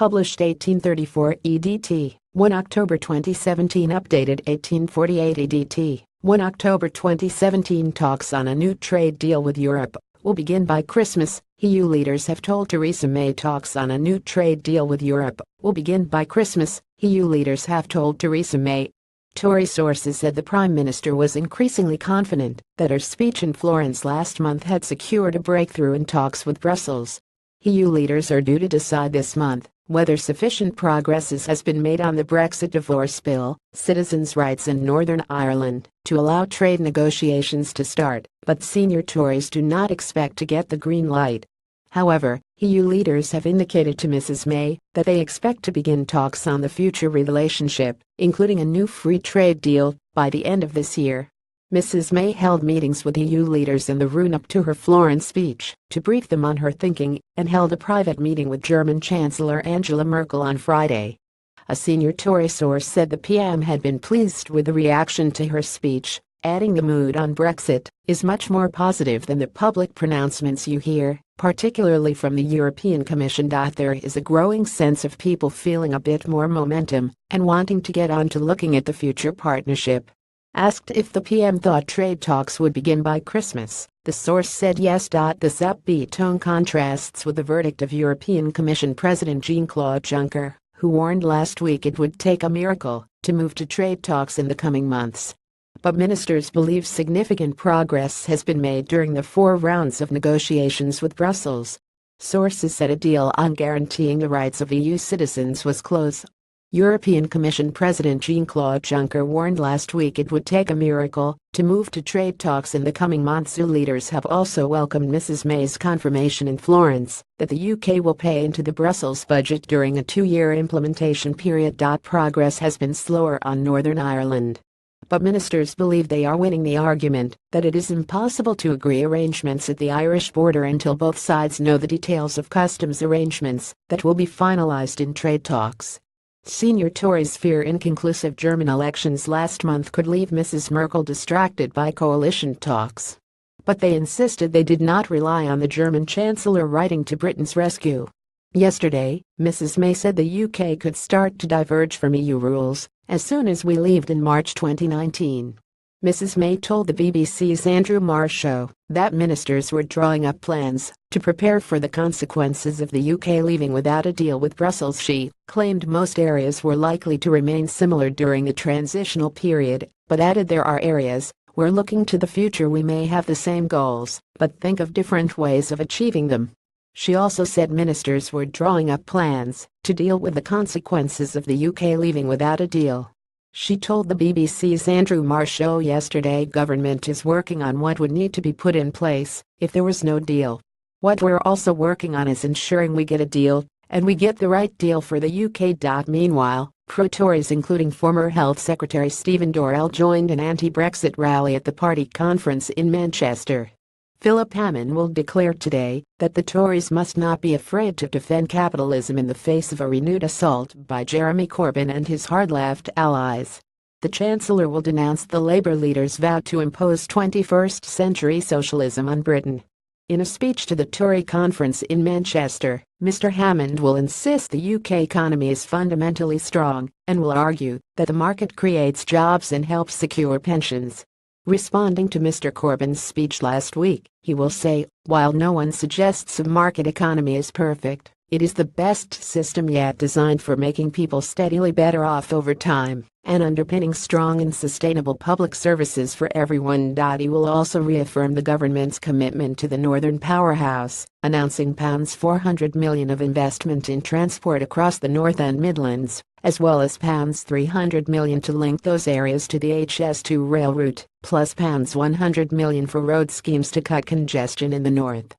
Published 1834 EDT, 1 October 2017. Updated 1848 EDT, 1 October 2017. Talks on a new trade deal with Europe will begin by Christmas, EU leaders have told Theresa May. Talks on a new trade deal with Europe will begin by Christmas, EU leaders have told Theresa May. Tory sources said the Prime Minister was increasingly confident that her speech in Florence last month had secured a breakthrough in talks with Brussels. EU leaders are due to decide this month whether sufficient progress has been made on the Brexit divorce bill, citizens' rights in Northern Ireland, to allow trade negotiations to start, but senior Tories do not expect to get the green light. However, EU leaders have indicated to Mrs. May that they expect to begin talks on the future relationship, including a new free trade deal, by the end of this year. Mrs. May held meetings with EU leaders in the run-up to her Florence speech to brief them on her thinking, and held a private meeting with German Chancellor Angela Merkel on Friday. A senior Tory source said the PM had been pleased with the reaction to her speech, adding the mood on Brexit is much more positive than the public pronouncements you hear, particularly from the European Commission. There is a growing sense of people feeling a bit more momentum and wanting to get on to looking at the future partnership. Asked if the PM thought trade talks would begin by Christmas, the source said yes. This upbeat tone contrasts with the verdict of European Commission President Jean-Claude Juncker, who warned last week it would take a miracle to move to trade talks in the coming months. But ministers believe significant progress has been made during the 4 rounds of negotiations with Brussels. Sources said a deal on guaranteeing the rights of EU citizens was close. European Commission President Jean-Claude Juncker warned last week it would take a miracle to move to trade talks in the coming months. EU leaders have also welcomed Mrs. May's confirmation in Florence that the UK will pay into the Brussels budget during a 2-year implementation period. Progress has been slower on Northern Ireland, but ministers believe they are winning the argument that it is impossible to agree arrangements at the Irish border until both sides know the details of customs arrangements that will be finalized in trade talks. Senior Tories fear inconclusive German elections last month could leave Mrs. Merkel distracted by coalition talks. But they insisted they did not rely on the German Chancellor writing to Britain's rescue. Yesterday, Mrs. May said the UK could start to diverge from EU rules as soon as we leave in March 2019. Mrs. May told the BBC's Andrew Marr show that ministers were drawing up plans to prepare for the consequences of the UK leaving without a deal with Brussels. She claimed most areas were likely to remain similar during the transitional period, but added there are areas where looking to the future we may have the same goals, but think of different ways of achieving them. She also said ministers were drawing up plans to deal with the consequences of the UK leaving without a deal. She told the BBC's Andrew Marr show yesterday government is working on what would need to be put in place if there was no deal. What we're also working on is ensuring we get a deal, and we get the right deal for the UK. Meanwhile, pro-Tories including former Health Secretary Stephen Dorrell joined an anti-Brexit rally at the party conference in Manchester. Philip Hammond will declare today that the Tories must not be afraid to defend capitalism in the face of a renewed assault by Jeremy Corbyn and his hard-left allies. The Chancellor will denounce the Labour leader's vow to impose 21st-century socialism on Britain. In a speech to the Tory conference in Manchester, Mr. Hammond will insist the UK economy is fundamentally strong and will argue that the market creates jobs and helps secure pensions. Responding to Mr. Corbyn's speech last week, he will say, while no one suggests a market economy is perfect, it is the best system yet designed for making people steadily better off over time and underpinning strong and sustainable public services for everyone. He will also reaffirm the government's commitment to the Northern Powerhouse, announcing £400 million of investment in transport across the North and Midlands, as well as £300 million to link those areas to the HS2 rail route, plus £100 million for road schemes to cut congestion in the north.